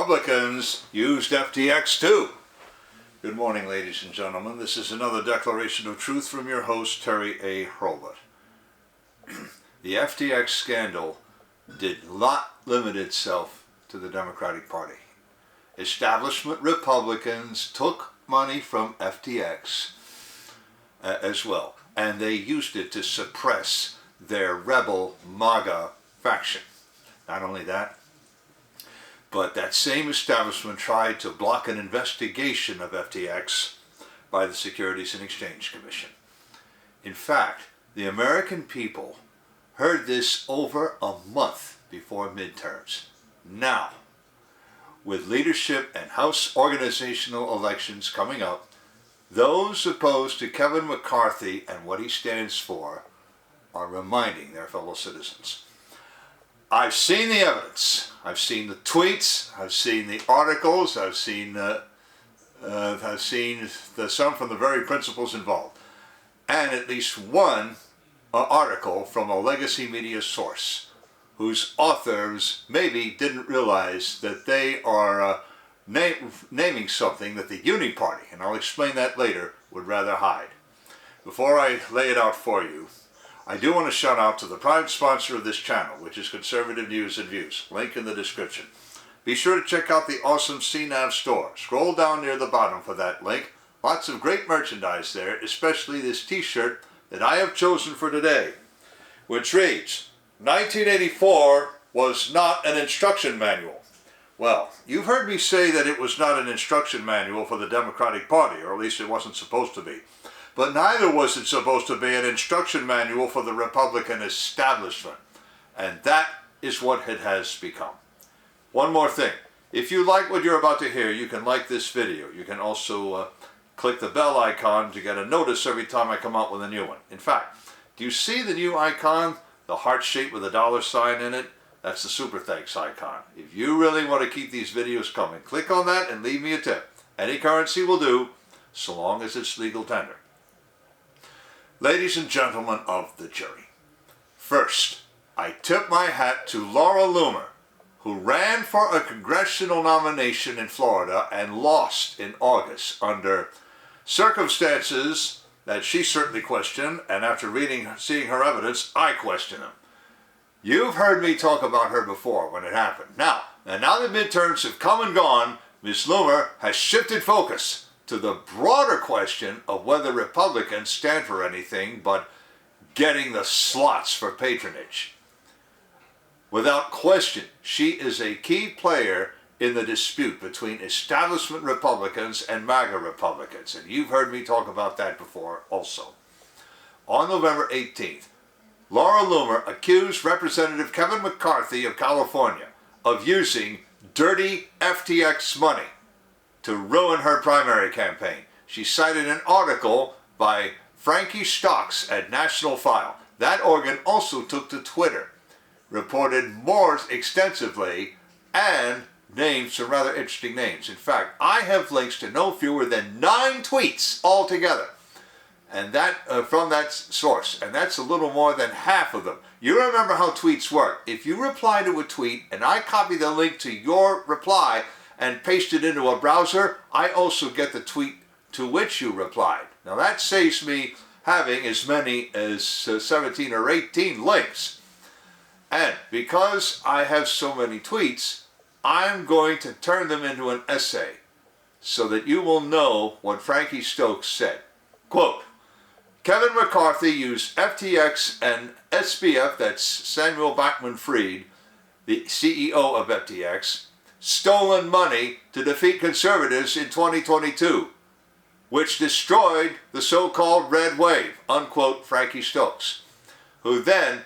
Republicans used FTX too. Good morning, ladies and gentlemen. This is another declaration of truth from your host, Terry A. Hurlbut. The FTX scandal did not limit itself to the Democratic Party. Establishment Republicans took money from FTX as well, and they used it to suppress their rebel MAGA faction. Not only that, but that same establishment tried to block an investigation of FTX by the Securities and Exchange Commission. In fact, the American people heard this over a month before midterms. Now, with leadership and House organizational elections coming up, those opposed to Kevin McCarthy and what he stands for are reminding their fellow citizens. I've seen the evidence. I've seen the tweets. I've seen the articles. I've seen some from the very principals involved, and at least one article from a legacy media source whose authors maybe didn't realize that they are naming something that the Uni Party, and I'll explain that later, would rather hide. Before I lay it out for you, I do want to shout out to the prime sponsor of this channel, which is Conservative News and Views. Link in the description. Be sure to check out the awesome CNAV Store. Scroll down near the bottom for that link. Lots of great merchandise there, especially this t-shirt that I have chosen for today, which reads, 1984 was not an instruction manual. Well, you've heard me say that it was not an instruction manual for the Democratic Party, or at least it wasn't supposed to be. But neither was it supposed to be an instruction manual for the Republican establishment. And that is what it has become. One more thing. If you like what you're about to hear, you can like this video. You can also click the bell icon to get a notice every time I come out with a new one. In fact, do you see the new icon, the heart shape with a $sign in it? That's the super thanks icon. If you really want to keep these videos coming, click on that and leave me a tip. Any currency will do, so long as it's legal tender. Ladies and gentlemen of the jury, first, I tip my hat to Laura Loomer, who ran for a congressional nomination in Florida and lost in August under circumstances that she certainly questioned, and after seeing her evidence, I question them. You've heard me talk about her before when it happened. Now the midterms have come and gone, Ms. Loomer has shifted focus to the broader question of whether Republicans stand for anything but getting the slots for patronage. Without question, she is a key player in the dispute between establishment Republicans and MAGA Republicans, and you've heard me talk about that before also. On November 18th, Laura Loomer accused Representative Kevin McCarthy of California of using dirty FTX money to ruin her primary campaign. She cited an article by Frankie Stockes at National File. That organ also took to Twitter, reported more extensively, and named some rather interesting names. In fact, I have links to no fewer than 9 tweets altogether, and that from that source, and that's a little more than half of them. You remember how tweets work. If you reply to a tweet and I copy the link to your reply and paste it into a browser, I also get the tweet to which you replied. Now that saves me having as many as 17 or 18 links. And because I have so many tweets, I'm going to turn them into an essay so that you will know what Frankie Stockes said. Quote, Kevin McCarthy used FTX and SBF, that's Samuel Bankman-Fried, the CEO of FTX, stolen money to defeat conservatives in 2022, which destroyed the so-called red wave, unquote Frankie Stockes, who then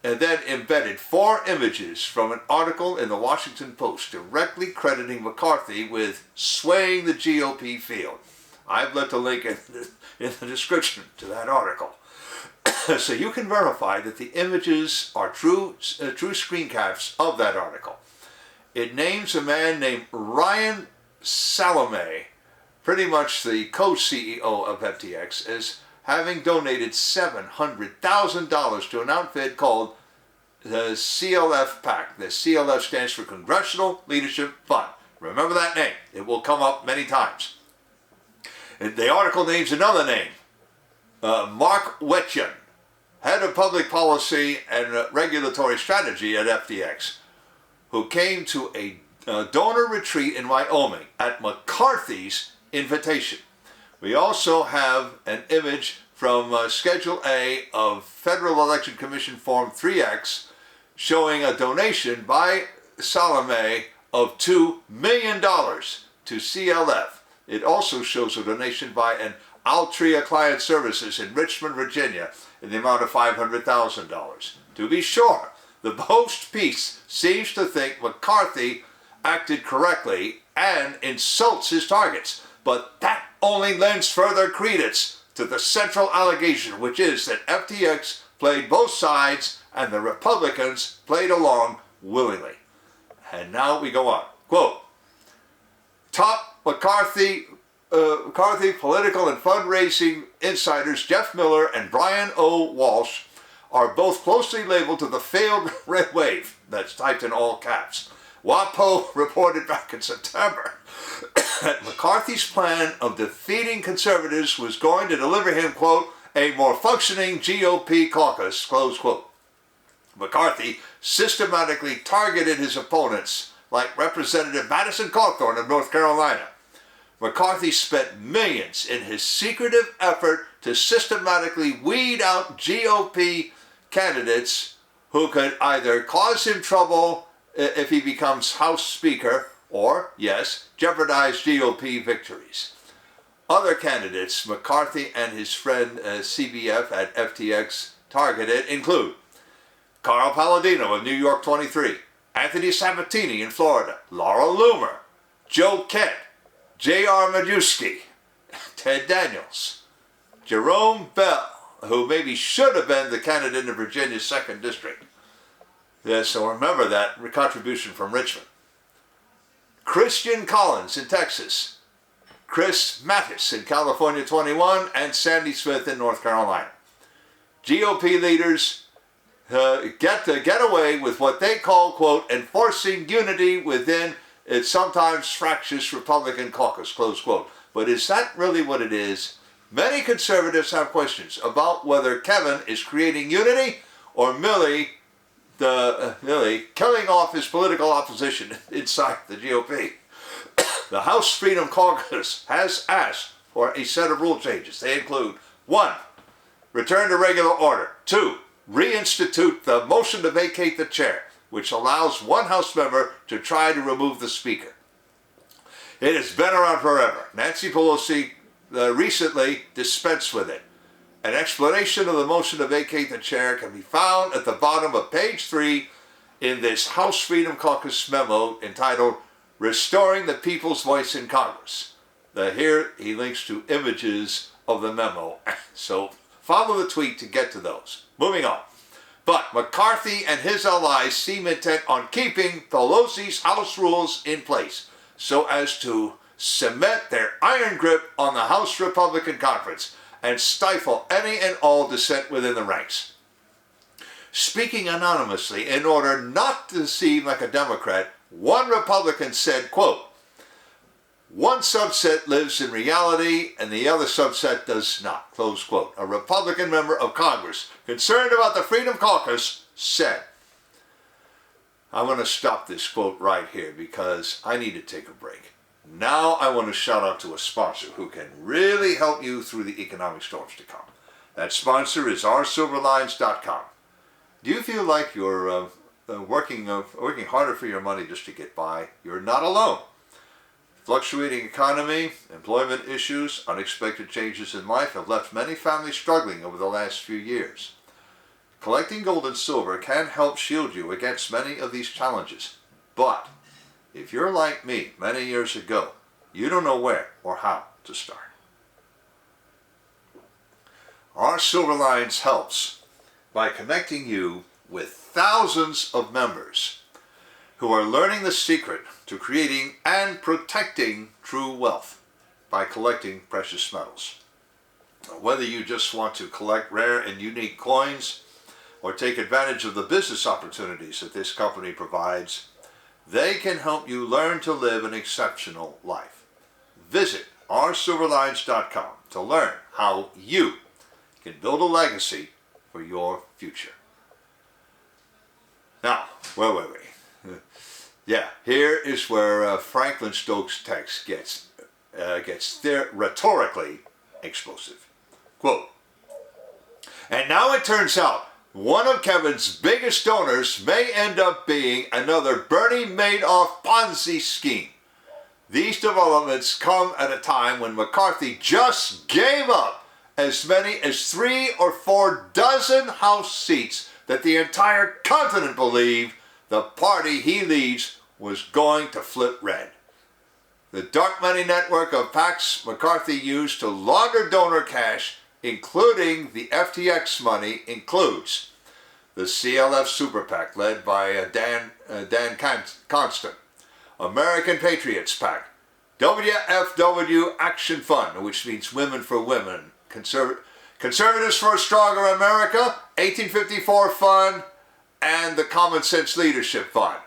embedded 4 images from an article in the Washington Post directly crediting McCarthy with swaying the GOP field. I've left a link in the description to that article. So you can verify that the images are true screen caps of that article. It names a man named Ryan Salome, pretty much the co-CEO of FTX, as having donated $700,000 to an outfit called the CLF PAC. The CLF stands for Congressional Leadership Fund. Remember that name. It will come up many times. The article names another name, Mark Wetjen, head of public policy and regulatory strategy at FTX, who came to a donor retreat in Wyoming at McCarthy's invitation. We also have an image from Schedule A of Federal Election Commission Form 3X showing a donation by Salome of $2 million to CLF. It also shows a donation by an Altria Client Services in Richmond, Virginia in the amount of $500,000. To be sure, the Post piece seems to think McCarthy acted correctly and insults his targets, but that only lends further credence to the central allegation, which is that FTX played both sides and the Republicans played along willingly. And now we go on. Quote, top McCarthy political and fundraising insiders Jeff Miller and Brian O. Walsh are both closely labeled to the failed red wave. That's typed in all caps. WaPo reported back in September that McCarthy's plan of defeating conservatives was going to deliver him, quote, a more functioning GOP caucus, close quote. McCarthy systematically targeted his opponents like Representative Madison Cawthorn of North Carolina. McCarthy spent millions in his secretive effort to systematically weed out GOP candidates who could either cause him trouble if he becomes House Speaker or, yes, jeopardize GOP victories. Other candidates McCarthy and his friend CBF at FTX targeted include Carl Palladino of New York 23, Anthony Sabatini in Florida, Laura Loomer, Joe Kent, J.R. Majewski, Ted Daniels, Jerome Bell, who maybe should have been the candidate in Virginia's 2nd District. Yeah, so remember that contribution from Richmond. Christian Collins in Texas, Chris Mattis in California 21, and Sandy Smith in North Carolina. GOP leaders get away with what they call, quote, enforcing unity within its sometimes fractious Republican caucus, close quote. But is that really what it is? Many conservatives have questions about whether Kevin is creating unity or merely killing off his political opposition inside the GOP. The House Freedom Caucus has asked for a set of rule changes. They include 1. Return to regular order. 2. Reinstitute the motion to vacate the chair, which allows one House member to try to remove the Speaker. It has been around forever. Nancy Pelosi recently dispensed with it. An explanation of the motion to vacate the chair can be found at the bottom of page 3 in this House Freedom Caucus memo entitled Restoring the People's Voice in Congress. Here he links to images of the memo. So follow the tweet to get to those. Moving on. But McCarthy and his allies seem intent on keeping Pelosi's House rules in place so as to cement their iron grip on the House Republican Conference and stifle any and all dissent within the ranks. Speaking anonymously in order not to seem like a Democrat, one Republican said, quote, one subset lives in reality and the other subset does not, close quote. A Republican member of Congress concerned about the Freedom Caucus said. I want to stop this quote right here because I need to take a break. Now I want to shout out to a sponsor who can really help you through the economic storms to come. That sponsor is oursilverlines.com. Do you feel like you're working harder for your money just to get by? You're not alone. Fluctuating economy, employment issues, unexpected changes in life have left many families struggling over the last few years. Collecting gold and silver can help shield you against many of these challenges. But if you're like me many years ago, you don't know where or how to start. Our Silver Lines helps by connecting you with thousands of members who are learning the secret to creating and protecting true wealth by collecting precious metals. Whether you just want to collect rare and unique coins or take advantage of the business opportunities that this company provides, They can help you learn to live an exceptional life. Visit oursilverlines.com to learn how you can build a legacy for your future. Now, wait. Yeah, here is where Franklin Stockes' text gets rhetorically explosive. Quote, and now it turns out one of Kevin's biggest donors may end up being another Bernie Madoff Ponzi scheme. These developments come at a time when McCarthy just gave up as many as 3 or 4 dozen House seats that the entire continent believed the party he leads was going to flip red. The dark money network of PACs McCarthy used to launder donor cash, including the FTX money, includes the CLF Super PAC led by Dan Constant, American Patriots PAC, WFW Action Fund, which means Women for Women, Conservatives for a Stronger America, 1854 Fund, and the Common Sense Leadership Fund.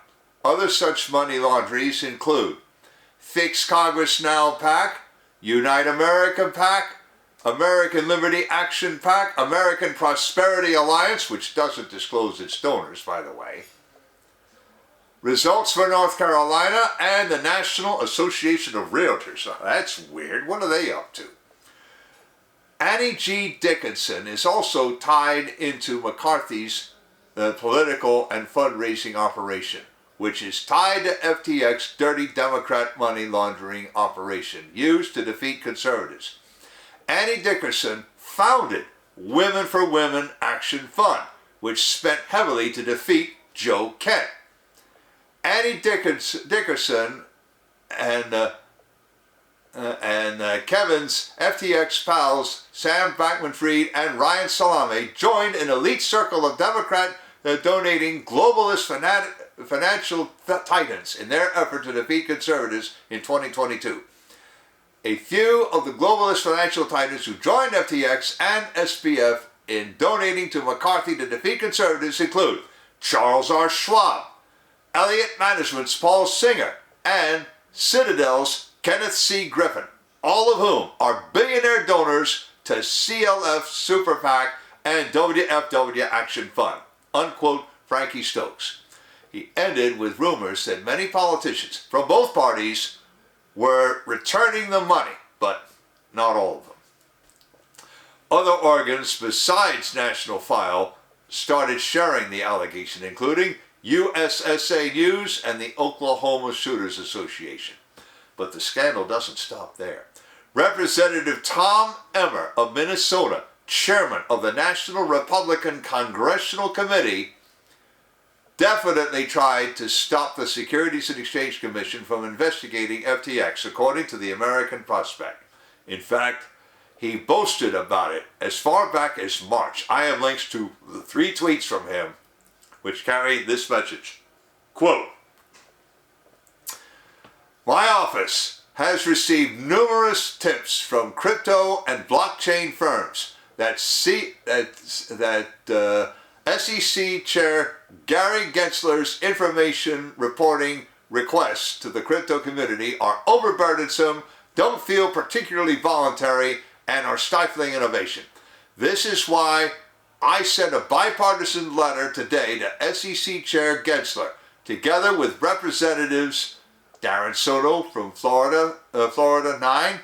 Other such money launderies include Fix Congress Now PAC, Unite America PAC, American Liberty Action PAC, American Prosperity Alliance, which doesn't disclose its donors, by the way, Results for North Carolina, and the National Association of Realtors. Oh, that's weird. What are they up to? Annie G. Dickinson is also tied into McCarthy's political and fundraising operation, which is tied to FTX dirty Democrat money laundering operation used to defeat conservatives. Annie Dickinson founded Women for Women Action Fund, which spent heavily to defeat Joe Kent. Annie Dickinson and Kevin's FTX pals Sam Bankman-Fried and Ryan Salame joined an elite circle of Democrat donating globalist financial titans in their effort to defeat conservatives in 2022. A few of the globalist financial titans who joined FTX and SBF in donating to McCarthy to defeat conservatives include Charles R. Schwab, Elliott Management's Paul Singer, and Citadel's Kenneth C. Griffin, all of whom are billionaire donors to CLF Super PAC and WFW Action Fund. Unquote, Frankie Stockes. He ended with rumors that many politicians from both parties were returning the money, but not all of them. Other organs besides National File started sharing the allegation, including USSA News and the Oklahoma Shooters Association. But the scandal doesn't stop there. Representative Tom Emmer of Minnesota, chairman of the National Republican Congressional Committee, definitely tried to stop the Securities and Exchange Commission from investigating FTX, according to the American Prospect. In fact, he boasted about it as far back as March. I have links to the 3 tweets from him which carry this message. Quote, my office has received numerous tips from crypto and blockchain firms that SEC Chair Gary Gensler's information reporting requests to the crypto community are overburdensome, don't feel particularly voluntary, and are stifling innovation. This is why I sent a bipartisan letter today to SEC Chair Gensler, together with Representatives Darren Soto from Florida 9,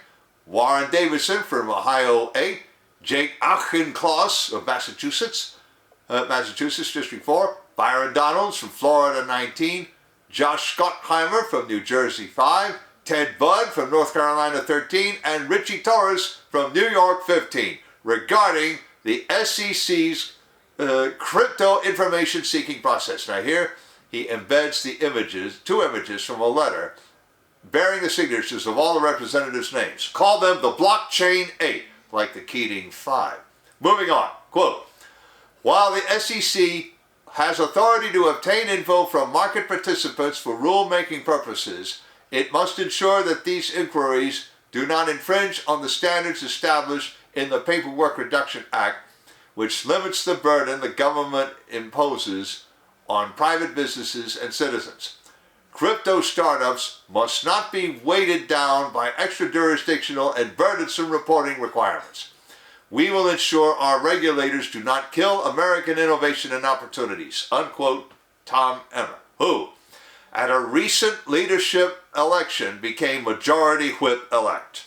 Warren Davidson from Ohio 8, Jake Auchincloss of Massachusetts District 4, Byron Donalds from Florida 19, Josh Schottheimer from New Jersey 5, Ted Budd from North Carolina 13, and Richie Torres from New York 15, regarding the SEC's crypto information seeking process. Now here he embeds the images, 2 images from a letter bearing the signatures of all the representatives' names. Call them the Blockchain 8, like the Keating 5. Moving on, quote, while the SEC has authority to obtain info from market participants for rulemaking purposes, it must ensure that these inquiries do not infringe on the standards established in the Paperwork Reduction Act, which limits the burden the government imposes on private businesses and citizens. crypto startups must not be weighted down by extra-jurisdictional and burdensome reporting requirements. We will ensure our regulators do not kill American innovation and opportunities, unquote, Tom Emmer, who, at a recent leadership election, became majority whip-elect.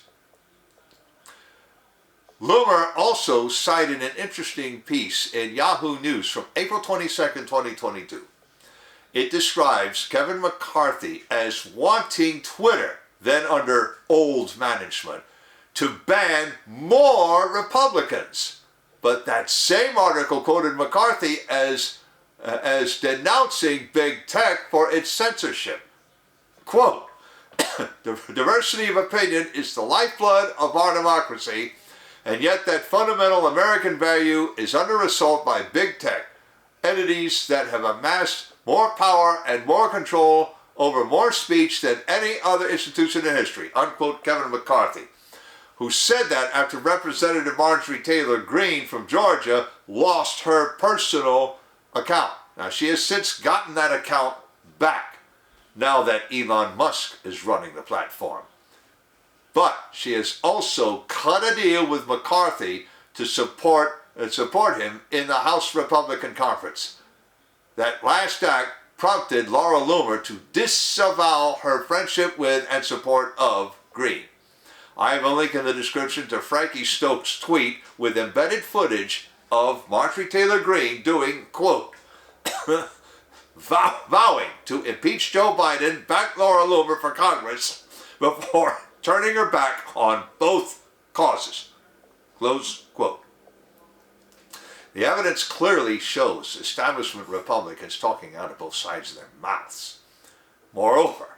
Loomer also cited an interesting piece in Yahoo News from April 22, 2022. It describes Kevin McCarthy as wanting Twitter, then under old management, to ban more Republicans. But that same article quoted McCarthy as denouncing big tech for its censorship. Quote, diversity of opinion is the lifeblood of our democracy, and yet that fundamental American value is under assault by big tech, entities that have amassed more power and more control over more speech than any other institution in history, unquote, Kevin McCarthy, who said that after Representative Marjorie Taylor Greene from Georgia lost her personal account. Now, she has since gotten that account back, now that Elon Musk is running the platform. But she has also cut a deal with McCarthy to support him in the House Republican Conference. That last act prompted Laura Loomer to disavow her friendship with and support of Greene. I have a link in the description to Frankie Stockes' tweet with embedded footage of Marjorie Taylor Greene doing, quote, vowing to impeach Joe Biden, back Laura Loomer for Congress before turning her back on both causes, close quote. The evidence clearly shows establishment Republicans talking out of both sides of their mouths. Moreover,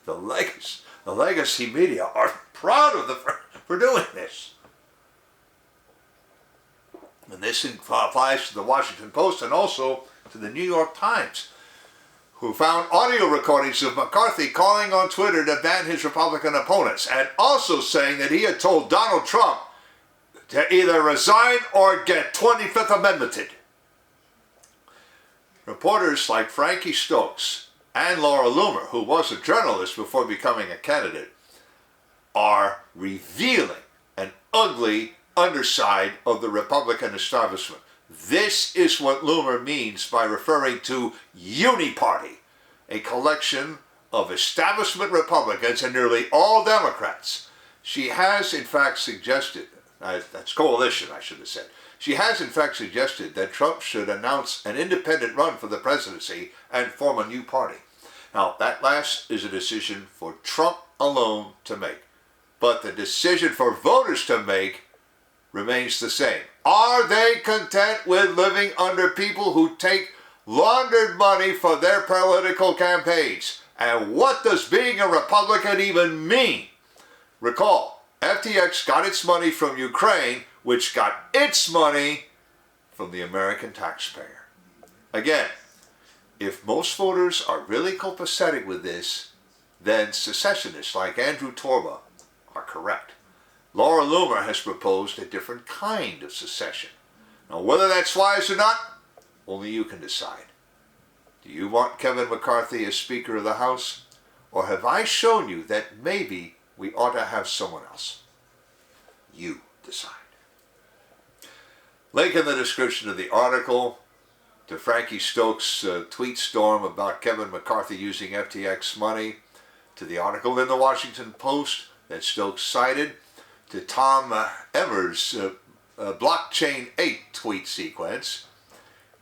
the legacy media are proud of them for doing this. And this applies to the Washington Post and also to the New York Times, who found audio recordings of McCarthy calling on Twitter to ban his Republican opponents, and also saying that he had told Donald Trump to either resign or get 25th Amendmented. Reporters like Frankie Stockes and Laura Loomer, who was a journalist before becoming a candidate, are revealing an ugly underside of the Republican establishment. This is what Loomer means by referring to Uniparty, a collection of establishment Republicans and nearly all Democrats. She has in fact suggested, that's coalition I should have said, she has in fact suggested that Trump should announce an independent run for the presidency and form a new party. Now, that last is a decision for Trump alone to make. But the decision for voters to make remains the same. Are they content with living under people who take laundered money for their political campaigns? And what does being a Republican even mean? Recall, FTX got its money from Ukraine, which got its money from the American taxpayer. Again, if most voters are really copacetic with this, then secessionists like Andrew Torba are correct. Laura Loomer has proposed a different kind of secession. Now, whether that's wise or not, only you can decide. Do you want Kevin McCarthy as Speaker of the House? Or have I shown you that maybe we ought to have someone else? You decide. Link in the description of the article to Frankie Stockes' tweet storm about Kevin McCarthy using FTX money, to the article in the Washington Post that Stockes cited, to Tom Emmer's Blockchain 8 tweet sequence,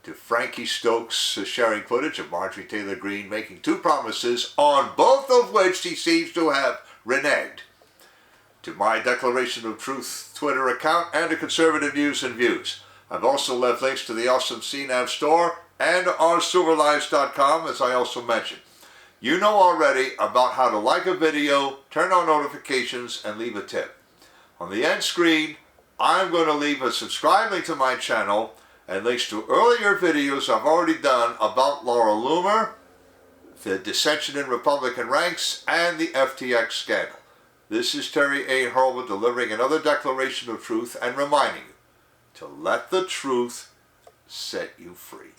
to Frankie Stockes sharing footage of Marjorie Taylor Greene making two promises, on both of which he seems to have reneged, to my Declaration of Truth Twitter account, and to Conservative News and Views. I've also left links to the awesome CNAV Store and oursilverlives.com, as I also mentioned. You know already about how to like a video, turn on notifications, and leave a tip. On the end screen, I'm going to leave a subscribe link to my channel and links to earlier videos I've already done about Laura Loomer, the dissension in Republican ranks, and the FTX scandal. This is Terry A. Hurlwood delivering another Declaration of Truth and reminding you to let the truth set you free.